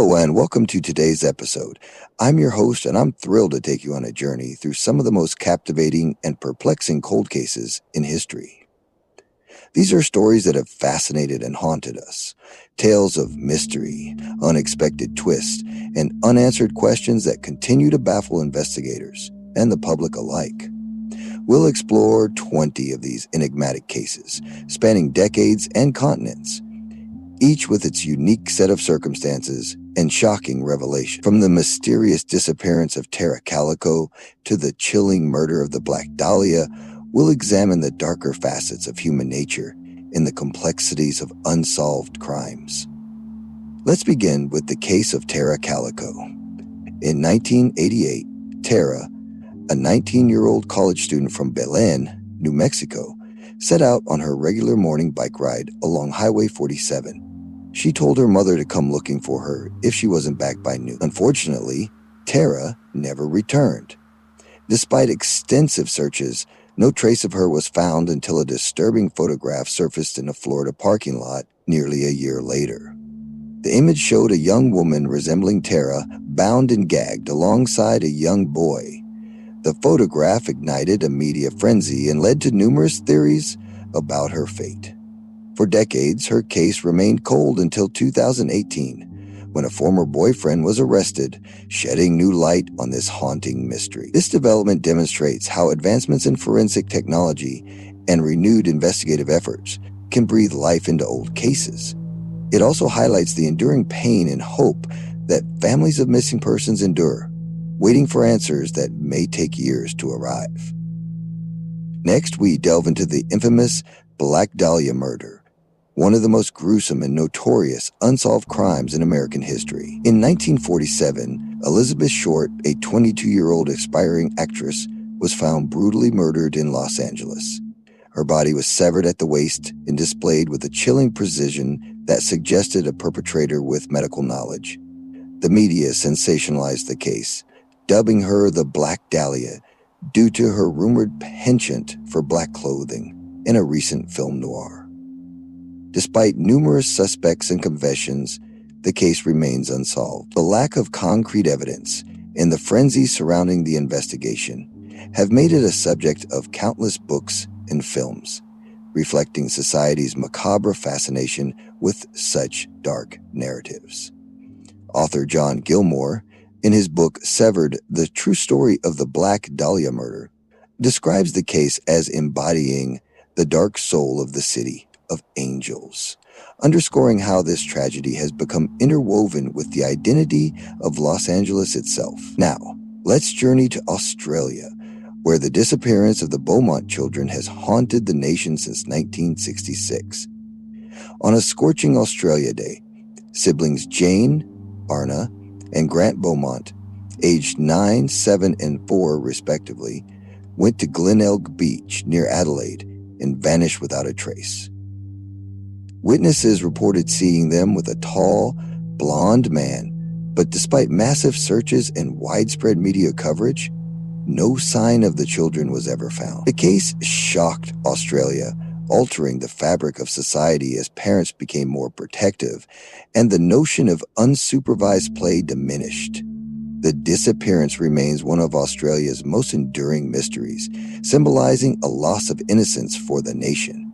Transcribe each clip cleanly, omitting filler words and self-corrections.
Hello and welcome to today's episode. I'm your host and I'm thrilled to take you on a journey through some of the most captivating and perplexing cold cases in history. These are stories that have fascinated and haunted us. Tales of mystery, unexpected twists, and unanswered questions that continue to baffle investigators and the public alike. We'll explore 20 of these enigmatic cases, spanning decades and continents, each with its unique set of circumstances and shocking revelation. From the mysterious disappearance of Tara Calico to the chilling murder of the Black Dahlia, we'll examine the darker facets of human nature and the complexities of unsolved crimes. Let's begin with the case of Tara Calico. In 1988, Tara, a 19-year-old college student from Belen, New Mexico, set out on her regular morning bike ride along Highway 47. She told her mother to come looking for her if she wasn't back by noon. Unfortunately, Tara never returned. Despite extensive searches, no trace of her was found until a disturbing photograph surfaced in a Florida parking lot nearly a year later. The image showed a young woman resembling Tara bound and gagged alongside a young boy. The photograph ignited a media frenzy and led to numerous theories about her fate. For decades, her case remained cold until 2018, when a former boyfriend was arrested, shedding new light on this haunting mystery. This development demonstrates how advancements in forensic technology and renewed investigative efforts can breathe life into old cases. It also highlights the enduring pain and hope that families of missing persons endure, waiting for answers that may take years to arrive. Next, we delve into the infamous Black Dahlia murder, one of the most gruesome and notorious unsolved crimes in American history. In 1947, Elizabeth Short, a 22-year-old aspiring actress, was found brutally murdered in Los Angeles. Her body was severed at the waist and displayed with a chilling precision that suggested a perpetrator with medical knowledge. The media sensationalized the case, dubbing her the Black Dahlia due to her rumored penchant for black clothing in a recent film noir. Despite numerous suspects and confessions, the case remains unsolved. The lack of concrete evidence and the frenzy surrounding the investigation have made it a subject of countless books and films, reflecting society's macabre fascination with such dark narratives. Author John Gilmore, in his book Severed, The True Story of the Black Dahlia Murder, describes the case as embodying the dark soul of the city of angels, underscoring how this tragedy has become interwoven with the identity of Los Angeles itself. Now, let's journey to Australia, where the disappearance of the Beaumont children has haunted the nation since 1966. On a scorching Australia day, siblings Jane, Arna, and Grant Beaumont, aged 9, 7, and 4 respectively, went to Glenelg Beach near Adelaide and vanished without a trace. Witnesses reported seeing them with a tall, blonde man, but despite massive searches and widespread media coverage, no sign of the children was ever found. The case shocked Australia, altering the fabric of society as parents became more protective and the notion of unsupervised play diminished. The disappearance remains one of Australia's most enduring mysteries, symbolizing a loss of innocence for the nation.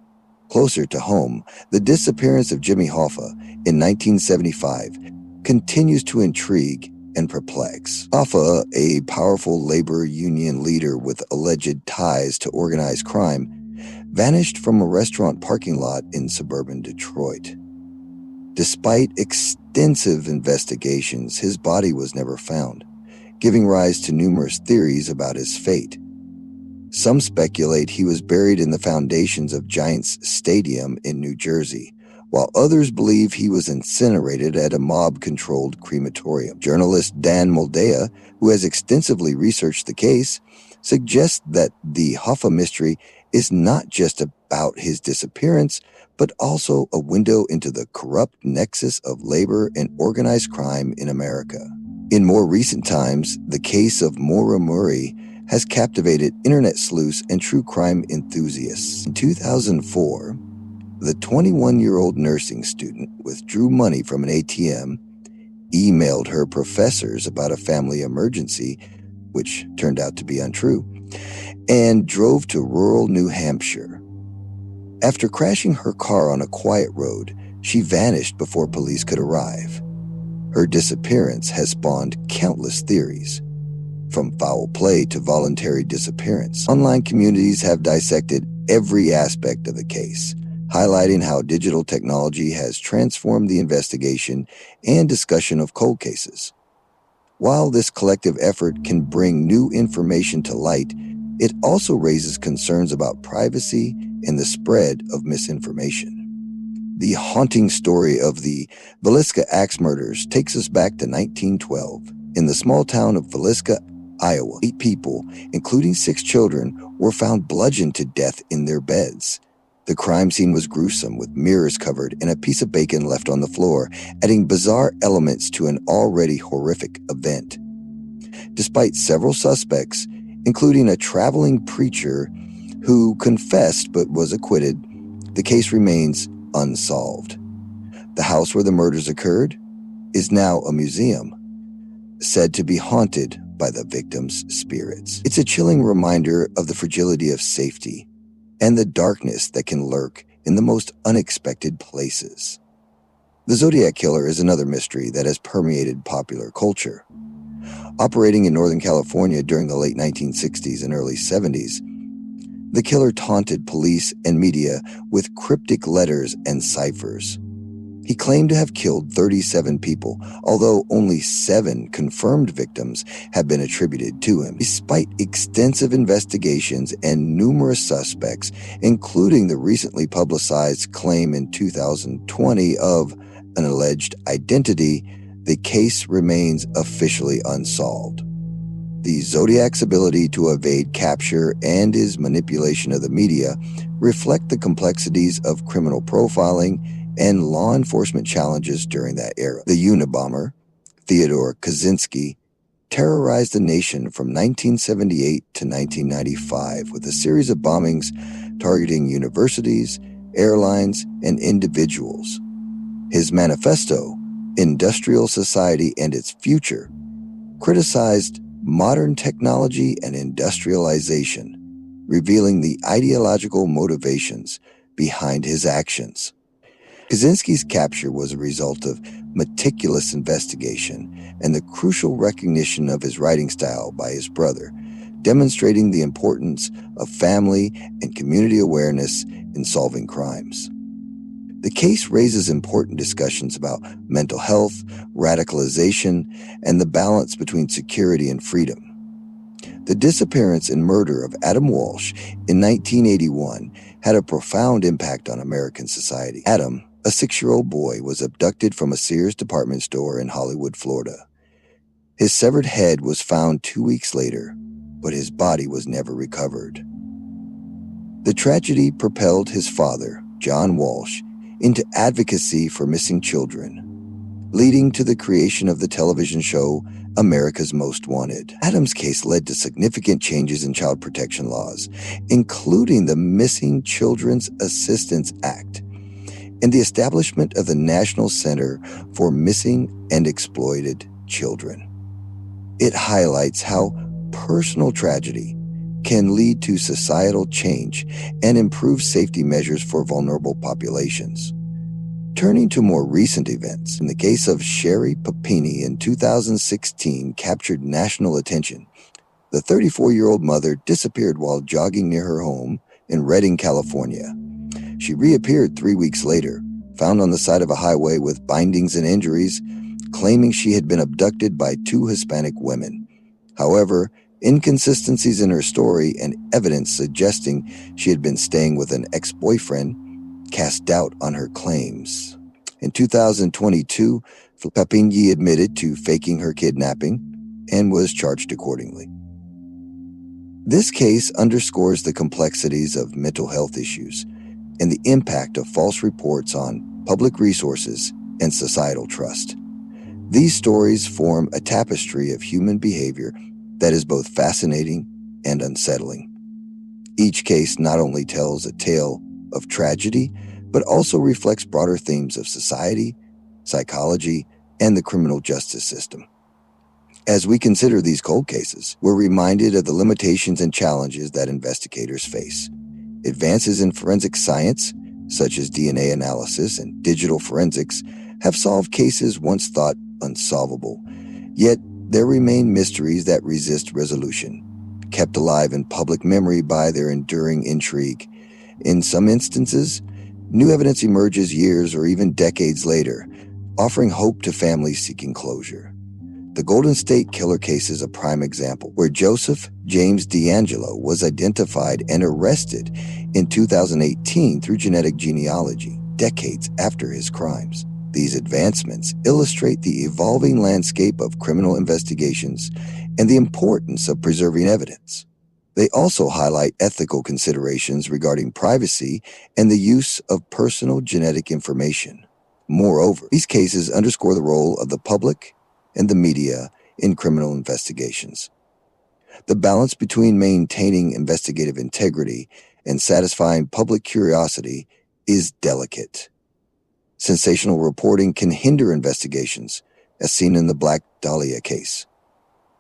Closer to home, the disappearance of Jimmy Hoffa in 1975 continues to intrigue and perplex. Hoffa, a powerful labor union leader with alleged ties to organized crime, vanished from a restaurant parking lot in suburban Detroit. Despite extensive investigations, his body was never found, giving rise to numerous theories about his fate. Some speculate he was buried in the foundations of Giants Stadium in New Jersey, while others believe he was incinerated at a mob-controlled crematorium. Journalist Dan Moldea, who has extensively researched the case, suggests that the Hoffa mystery is not just about his disappearance, but also a window into the corrupt nexus of labor and organized crime in America. In more recent times, the case of Maura Murray has captivated internet sleuths and true crime enthusiasts. In 2004, the 21-year-old nursing student withdrew money from an ATM emailed her professors about a family emergency, which turned out to be untrue, and drove to rural New Hampshire. After crashing her car on a quiet road, she vanished before police could arrive. Her disappearance has spawned countless theories, from foul play to voluntary disappearance. Online communities have dissected every aspect of the case, highlighting how digital technology has transformed the investigation and discussion of cold cases. While this collective effort can bring new information to light, it also raises concerns about privacy and the spread of misinformation. The haunting story of the Villisca Axe murders takes us back to 1912. In the small town of Villisca, Iowa, 8 people, including 6 children, were found bludgeoned to death in their beds. The crime scene was gruesome, with mirrors covered and a piece of bacon left on the floor, adding bizarre elements to an already horrific event. Despite several suspects, including a traveling preacher who confessed but was acquitted, the case remains unsolved. The house where the murders occurred is now a museum, said to be haunted by the victims' spirits. It's a chilling reminder of the fragility of safety and the darkness that can lurk in the most unexpected places. The Zodiac Killer is another mystery that has permeated popular culture. Operating in Northern California during the late 1960s and early 70s, the killer taunted police and media with cryptic letters and ciphers. He claimed to have killed 37 people, although only 7 confirmed victims have been attributed to him. Despite extensive investigations and numerous suspects, including the recently publicized claim in 2020 of an alleged identity, the case remains officially unsolved. The Zodiac's ability to evade capture and his manipulation of the media reflect the complexities of criminal profiling and law enforcement challenges during that era. The Unabomber, Theodore Kaczynski, terrorized the nation from 1978 to 1995 with a series of bombings targeting universities, airlines, and individuals. His manifesto, Industrial Society and Its Future, criticized modern technology and industrialization, revealing the ideological motivations behind his actions. Kaczynski's capture was a result of meticulous investigation and the crucial recognition of his writing style by his brother, demonstrating the importance of family and community awareness in solving crimes. The case raises important discussions about mental health, radicalization, and the balance between security and freedom. The disappearance and murder of Adam Walsh in 1981 had a profound impact on American society. Adam, a 6-year-old boy, was abducted from a Sears department store in Hollywood, Florida. His severed head was found 2 weeks later, but his body was never recovered. The tragedy propelled his father, John Walsh, into advocacy for missing children, leading to the creation of the television show America's Most Wanted. Adam's case led to significant changes in child protection laws, including the Missing Children's Assistance Act and the establishment of the National Center for Missing and Exploited Children. It highlights how personal tragedy can lead to societal change and improve safety measures for vulnerable populations. Turning to more recent events, in the case of Sherry Papini in 2016 captured national attention. The 34-year-old mother disappeared while jogging near her home in Redding, California. She reappeared 3 weeks later, found on the side of a highway with bindings and injuries, claiming she had been abducted by 2 Hispanic women. However, inconsistencies in her story and evidence suggesting she had been staying with an ex-boyfriend cast doubt on her claims. In 2022, Papini admitted to faking her kidnapping and was charged accordingly. This case underscores the complexities of mental health issues and the impact of false reports on public resources and societal trust. These stories form a tapestry of human behavior that is both fascinating and unsettling. Each case not only tells a tale of tragedy, but also reflects broader themes of society, psychology, and the criminal justice system. As we consider these cold cases, we're reminded of the limitations and challenges that investigators face. Advances in forensic science, such as DNA analysis and digital forensics, have solved cases once thought unsolvable. Yet, there remain mysteries that resist resolution, kept alive in public memory by their enduring intrigue. In some instances, new evidence emerges years or even decades later, offering hope to families seeking closure. The Golden State Killer case is a prime example, where Joseph James DeAngelo was identified and arrested in 2018 through genetic genealogy, decades after his crimes. These advancements illustrate the evolving landscape of criminal investigations and the importance of preserving evidence. They also highlight ethical considerations regarding privacy and the use of personal genetic information. Moreover, these cases underscore the role of the public and the media in criminal investigations. The balance between maintaining investigative integrity and satisfying public curiosity is delicate. Sensational reporting can hinder investigations, as seen in the Black Dahlia case,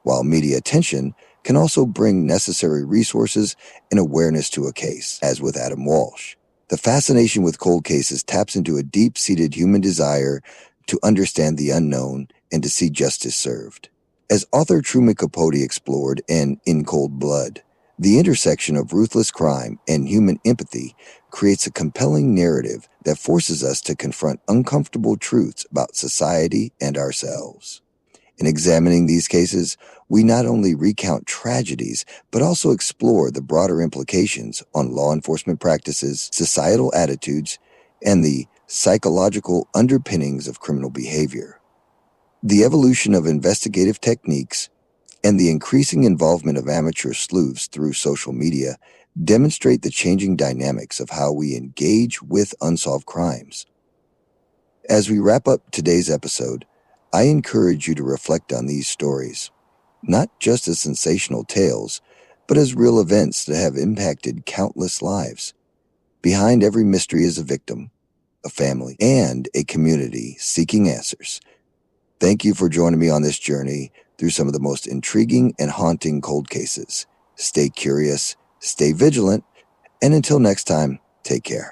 while media attention can also bring necessary resources and awareness to a case, as with Adam Walsh. The fascination with cold cases taps into a deep-seated human desire to understand the unknown and to see justice served. As author Truman Capote explored In Cold Blood, the intersection of ruthless crime and human empathy creates a compelling narrative that forces us to confront uncomfortable truths about society and ourselves. In examining these cases, we not only recount tragedies, but also explore the broader implications on law enforcement practices, societal attitudes, and the psychological underpinnings of criminal behavior. The evolution of investigative techniques and the increasing involvement of amateur sleuths through social media demonstrate the changing dynamics of how we engage with unsolved crimes. As we wrap up today's episode, I encourage you to reflect on these stories, not just as sensational tales, but as real events that have impacted countless lives. Behind every mystery is a victim, a family, and a community seeking answers. Thank you for joining me on this journey through some of the most intriguing and haunting cold cases. Stay curious, stay vigilant, and until next time, take care.